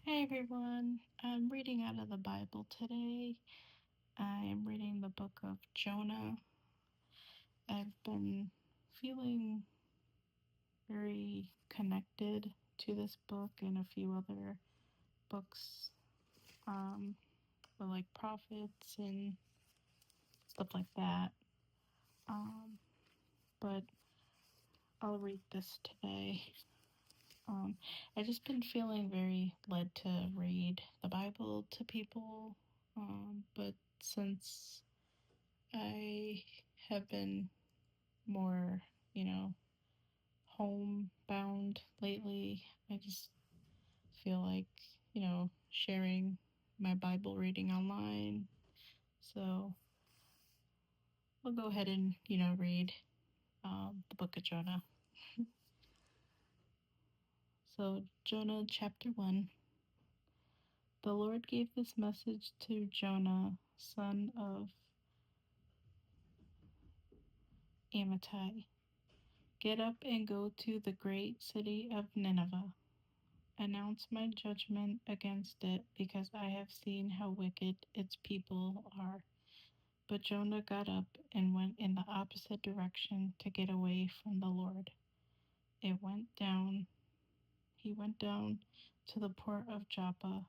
Hey everyone, I'm reading out of the Bible today. I am reading the Book of Jonah. I've been feeling very connected to this book and a few other books um, with like prophets and stuff like that. Um, but I'll read this today. Um, I've just been feeling very led to read the Bible to people, but since I have been more, you know, homebound lately. I just feel like, sharing my Bible reading online. So we'll go ahead and, read the book of Jonah. So, Jonah chapter 1. The Lord gave this message to Jonah, son of Amittai. Get up and go to the great city of Nineveh. Announce my judgment against it, because I have seen how wicked its people are. But Jonah got up and went in the opposite direction to get away from the Lord. It went down he went down to the port of Joppa,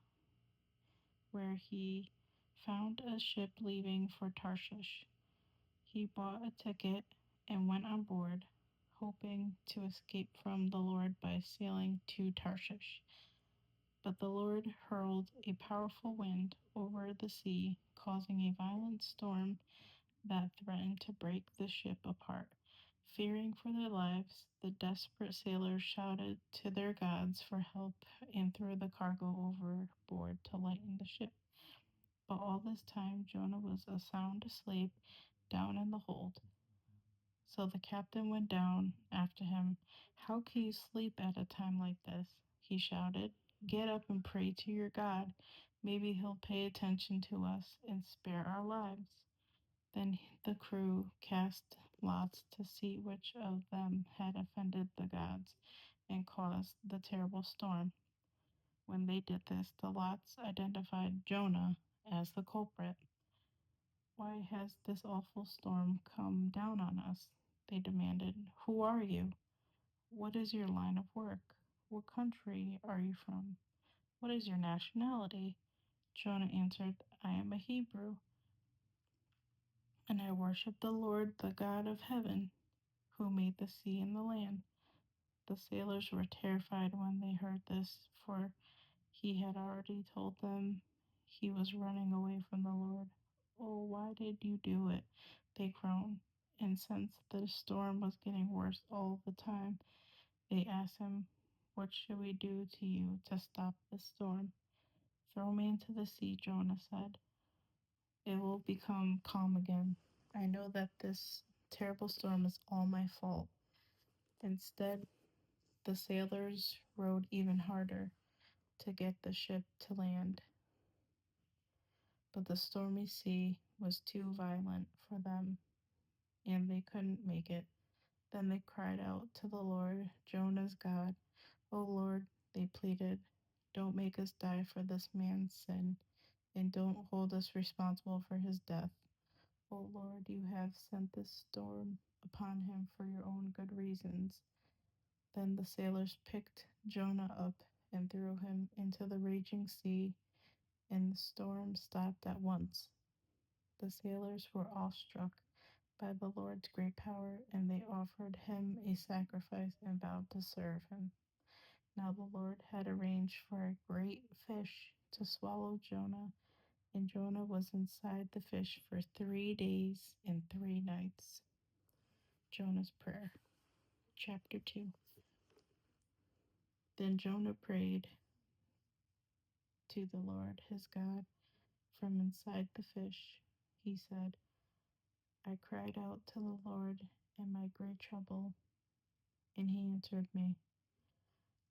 where he found a ship leaving for Tarshish. He bought a ticket and went on board, hoping to escape from the Lord by sailing to Tarshish. But the Lord hurled a powerful wind over the sea, causing a violent storm that threatened to break the ship apart. Fearing for their lives, the desperate sailors shouted to their gods for help and threw the cargo overboard to lighten the ship. But all this time, Jonah was sound asleep down in the hold. So the captain went down after him. How can you sleep at a time like this? He shouted. Get up and pray to your God. Maybe he'll pay attention to us and spare our lives. Then the crew cast lots to see which of them had offended the gods and caused the terrible storm. When they did this, the lots identified Jonah as the culprit. Why has this awful storm come down on us? They demanded. Who are you? What is your line of work? What country are you from? What is your nationality? Jonah answered, I am a Hebrew, and I worship the Lord, the God of heaven, who made the sea and the land. The sailors were terrified when they heard this, for he had already told them he was running away from the Lord. Oh, why did you do it? They groaned. And since the storm was getting worse all the time, they asked him, what should we do to you to stop the storm? Throw me into the sea, Jonah said. It will become calm again. I know that this terrible storm is all my fault. Instead, the sailors rowed even harder to get the ship to land, but the stormy sea was too violent for them, and they couldn't make it. Then they cried out to the Lord, Jonah's God. O Lord, they pleaded, don't make us die for this man's sin, and don't hold us responsible for his death. O Lord, you have sent this storm upon him for your own good reasons. Then the sailors picked Jonah up and threw him into the raging sea, and the storm stopped at once. The sailors were awestruck by the Lord's great power, and they offered him a sacrifice and vowed to serve him. Now the Lord had arranged for a great fish to swallow Jonah, and Jonah was inside the fish for 3 days and 3 nights. Jonah's prayer. Chapter 2. Then Jonah prayed to the Lord his God from inside the fish. He said, I cried out to the Lord in my great trouble, and he answered me.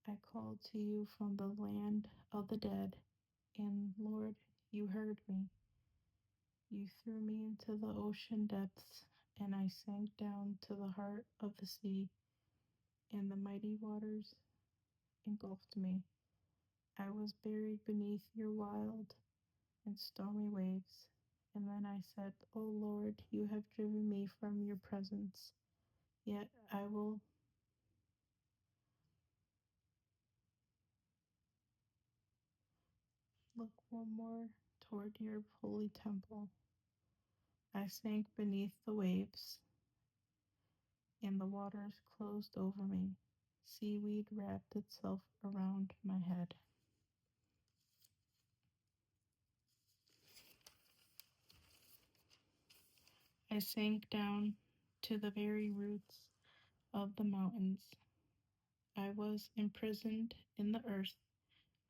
I called to you from the land of the dead, and Lord, you heard me. You threw me into the ocean depths, and I sank down to the heart of the sea, and the mighty waters engulfed me. I was buried beneath your wild and stormy waves. And then I said, O Lord, you have driven me from your presence. Yet I will look one more toward your holy temple. I sank beneath the waves, and the waters closed over me. Seaweed wrapped itself around my head. I sank down to the very roots of the mountains. I was imprisoned in the earth,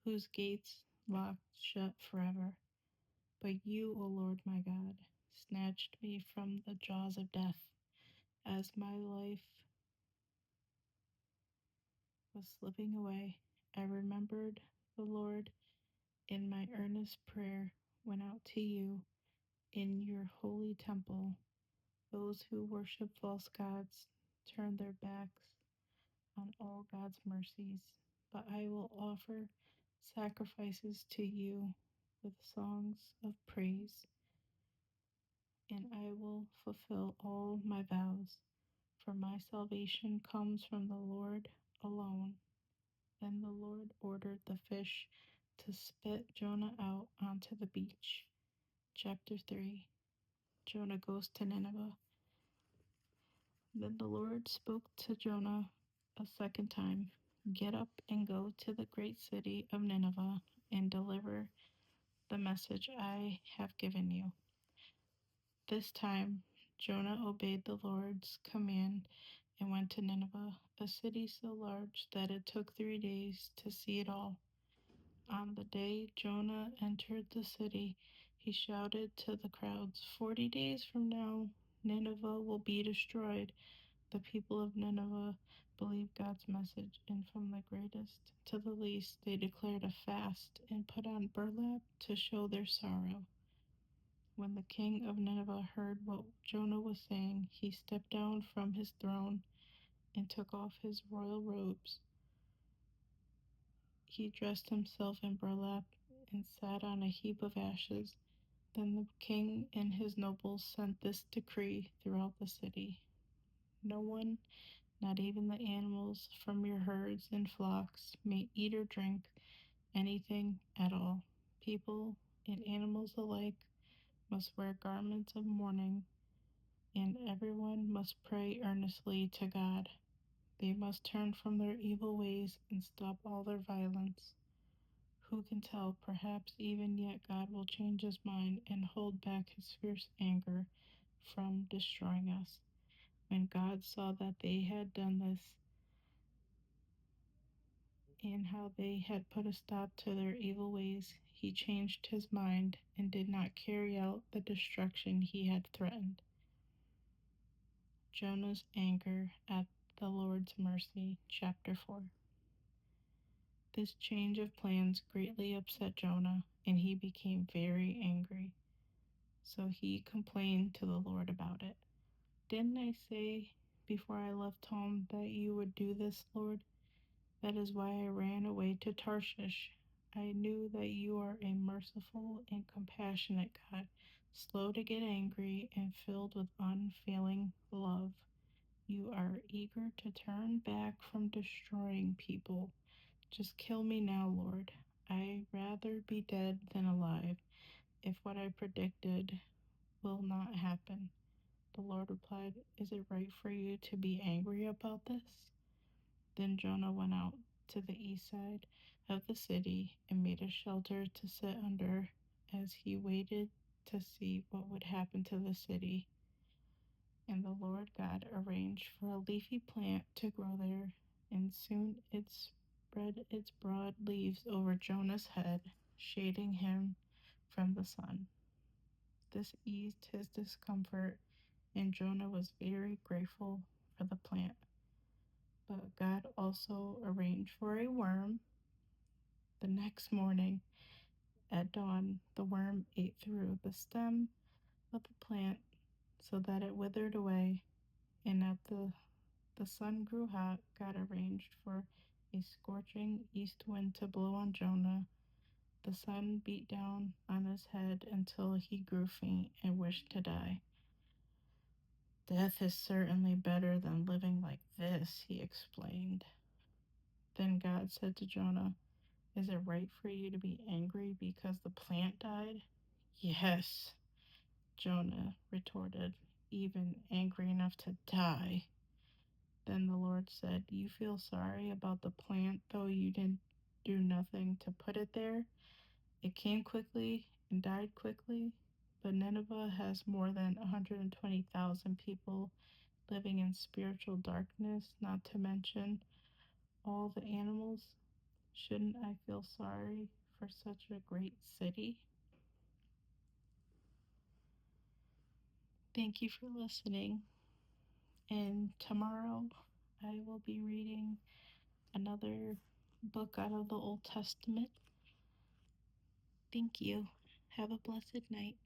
whose gates locked shut forever. But you, O Lord my God, snatched me from the jaws of death. As my life was slipping away, I remembered the Lord, and my earnest prayer went out to you in your holy temple. Those who worship false gods turn their backs on all God's mercies, but I will offer sacrifices to you with songs of praise, and I will fulfill all my vows, for my salvation comes from the Lord alone. Then the Lord ordered the fish to spit Jonah out onto the beach. Chapter 3. Jonah goes to Nineveh. Then the Lord spoke to Jonah a second time. Get up and go to the great city of Nineveh and deliver the message I have given you. This time, Jonah obeyed the Lord's command and went to Nineveh, a city so large that it took 3 days to see it all. On the day Jonah entered the city, he shouted to the crowds, 40 days from now, Nineveh will be destroyed. The people of Nineveh believed God's message, and from the greatest to the least, they declared a fast and put on burlap to show their sorrow. When the king of Nineveh heard what Jonah was saying, he stepped down from his throne and took off his royal robes. He dressed himself in burlap and sat on a heap of ashes. Then the king and his nobles sent this decree throughout the city: no one, not even the animals from your herds and flocks, may eat or drink anything at all. People and animals alike must wear garments of mourning, and everyone must pray earnestly to God. They must turn from their evil ways and stop all their violence. Who can tell? Perhaps even yet God will change his mind and hold back his fierce anger from destroying us. When God saw that they had done this, and how they had put a stop to their evil ways, he changed his mind and did not carry out the destruction he had threatened. Jonah's anger at the Lord's mercy, chapter 4. This change of plans greatly upset Jonah, and he became very angry. So he complained to the Lord about it. Didn't I say before I left home that you would do this, Lord? That is why I ran away to Tarshish. I knew that you are a merciful and compassionate God, slow to get angry and filled with unfailing love. You are eager to turn back from destroying people. Just kill me now, Lord. I'd rather be dead than alive if what I predicted will not happen. The Lord replied, is it right for you to be angry about this? Then Jonah went out to the east side of the city and made a shelter to sit under as he waited to see what would happen to the city. And the Lord God arranged for a leafy plant to grow there, and soon it spread its broad leaves over Jonah's head, shading him from the sun. This eased his discomfort, and Jonah was very grateful for the plant. But God also arranged for a worm. The next morning at dawn, the worm ate through the stem of the plant so that it withered away, and at the sun grew hot, God arranged for a scorching east wind to blow on Jonah. The sun beat down on his head until he grew faint and wished to die. Death is certainly better than living like this, he explained. Then God said to Jonah, is it right for you to be angry because the plant died? Yes, Jonah retorted, even angry enough to die. Then the Lord said, you feel sorry about the plant, though you didn't do nothing to put it there? It came quickly and died quickly, but Nineveh has more than 120,000 people living in spiritual darkness, not to mention all the animals. Shouldn't I feel sorry for such a great city? Thank you for listening. And tomorrow I will be reading another book out of the Old Testament. Thank you. Have a blessed night.